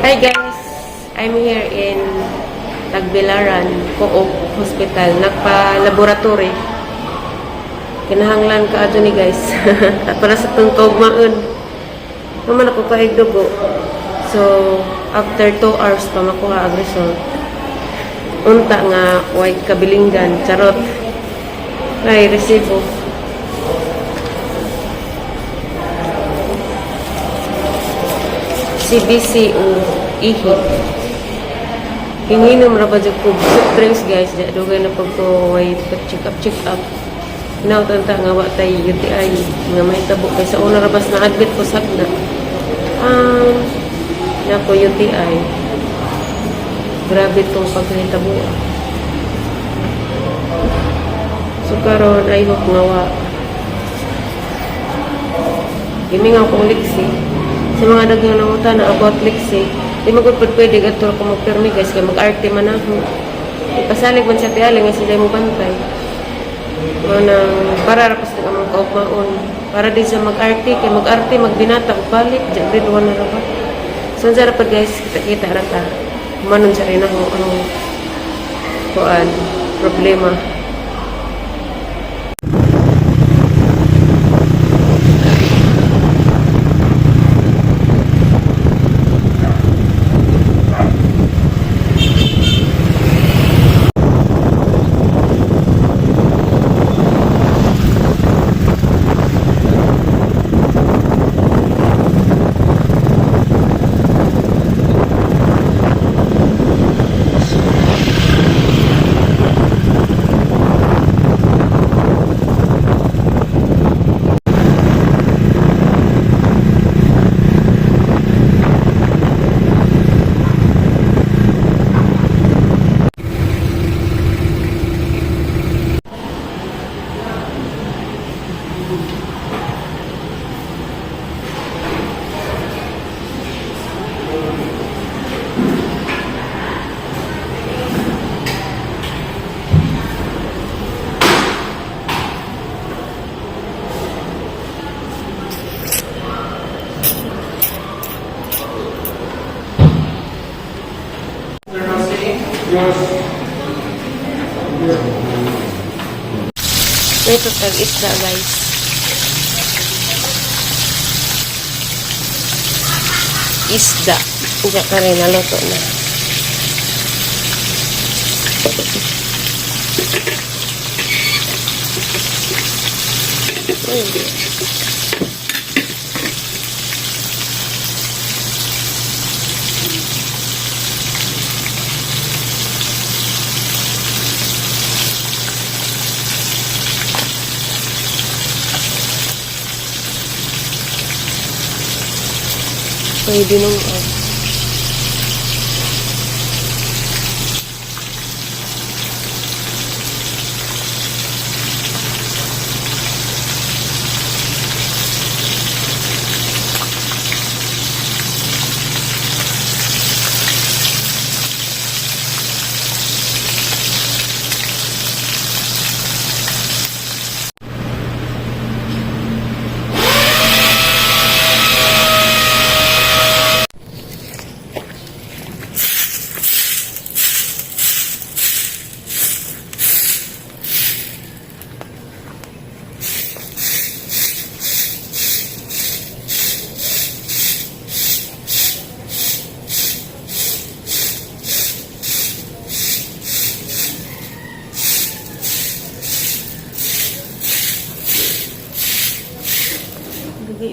Hi guys, I'm here in Tagbilaran, Co-op Hospital. Nagpa-laboratory. Kinahanglan ka adyo ni guys. Para sa itong kaugmaon. Naman ako kaig dugo. So, after 2 hours pa makuha ang result. Unta nga, white kabilinggan. Charot. Ay, resibo. CBC o ihi. Hinginom ra ba dyan ko soft drinks guys. Dugay na pagko-white check up. Nautanta nga wa tay UTI. Nga may tabo. Kaysa una rabas na admit ko sagna. Na po UTI. Grabe itong pagkahitabo. So karon I hope nga wa. Gimingaw kong liksi. Sa mga dagang nangutan na about liksi, di magpapad pwede gato ko magpirmi guys, kaya mag-arte man ako. Ipasalig man sa tiyaling nga sila mo bantay. Manang para rapas na kamang kaupmaon. Para din sa mag-arte, kaya mag-arte, magbinata, balik, dyan rin na rapat. So, ang sarap guys, kita-kita rata. Manon sa rin ako, problema. Ito tag-isda guys. Isda. Diyan ka rin naluto na. Pwede nung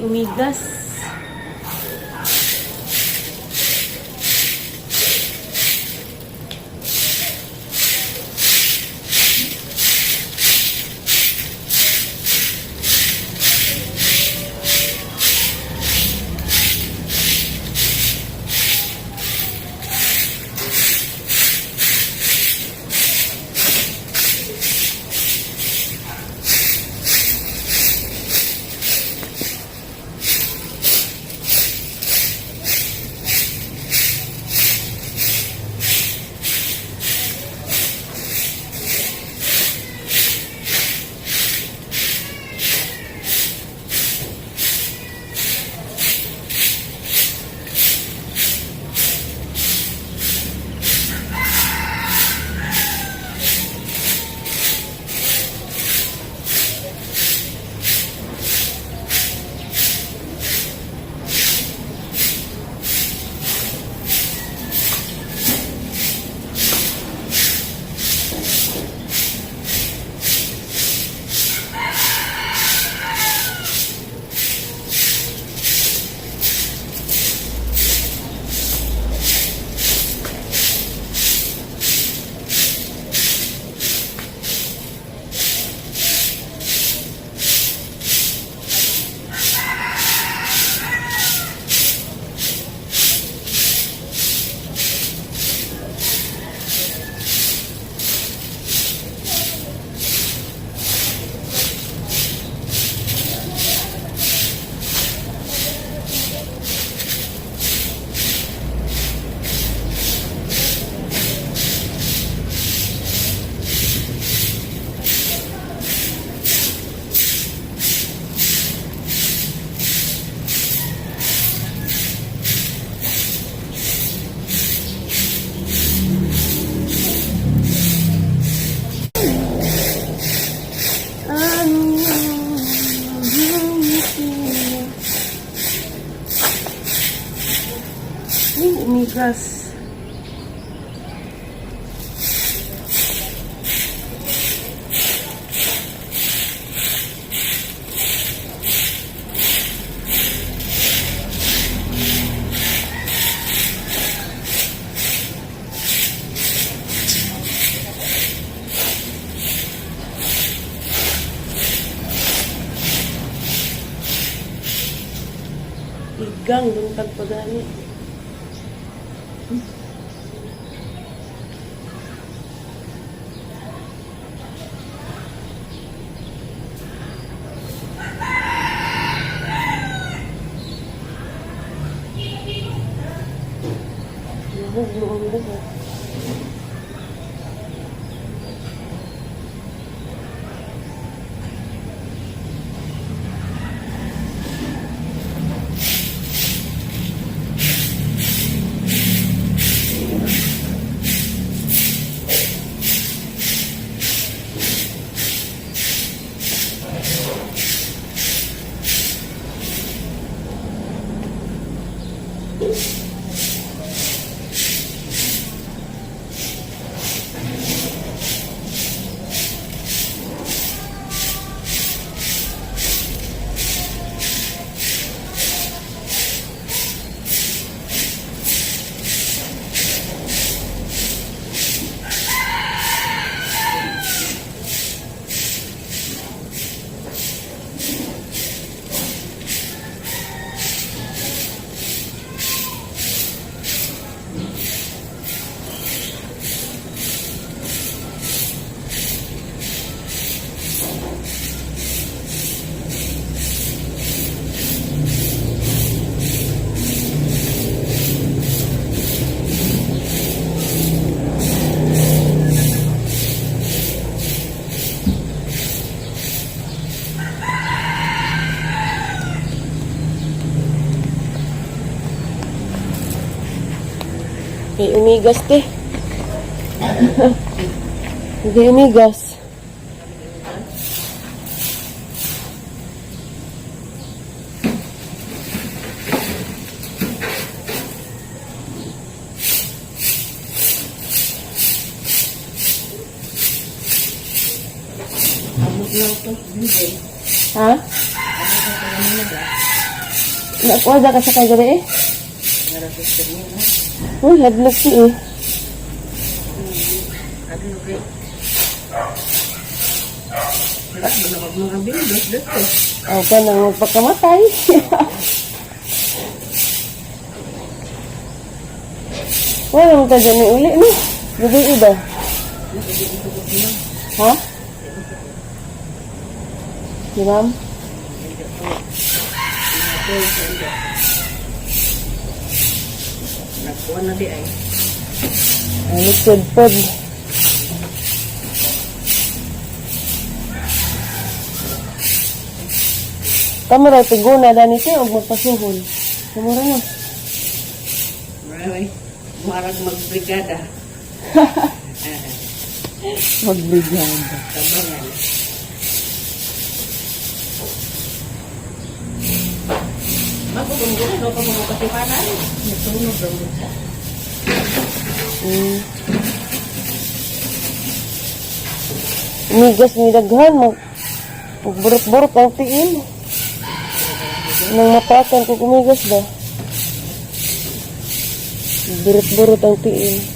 umigas. Umigas. Igang dun pagpagani. Luhog mo ang buhok. Hindi umigas, te. Hindi umigas. Ha? Nakuha ka sa kagari eh? Uy, hadlok siya eh. Ako ka nang magpakamatay. Wala mo ka dyan uli, no? Gabi iba. Ha? Di ma'am? Nakuha na di ay. Liquid food. Kamu rin tiguna dani siya o magpasuhol. Kamura na. Maraming marag magbrigada. Magbiganda. Tabangan. Magpapagod na ka mga katipanan. Natunog ang buta. Umigas ni daghan. Magburot-burot ang tiin. Nang matakan ko umigas ba? Burot-burot ang tiin.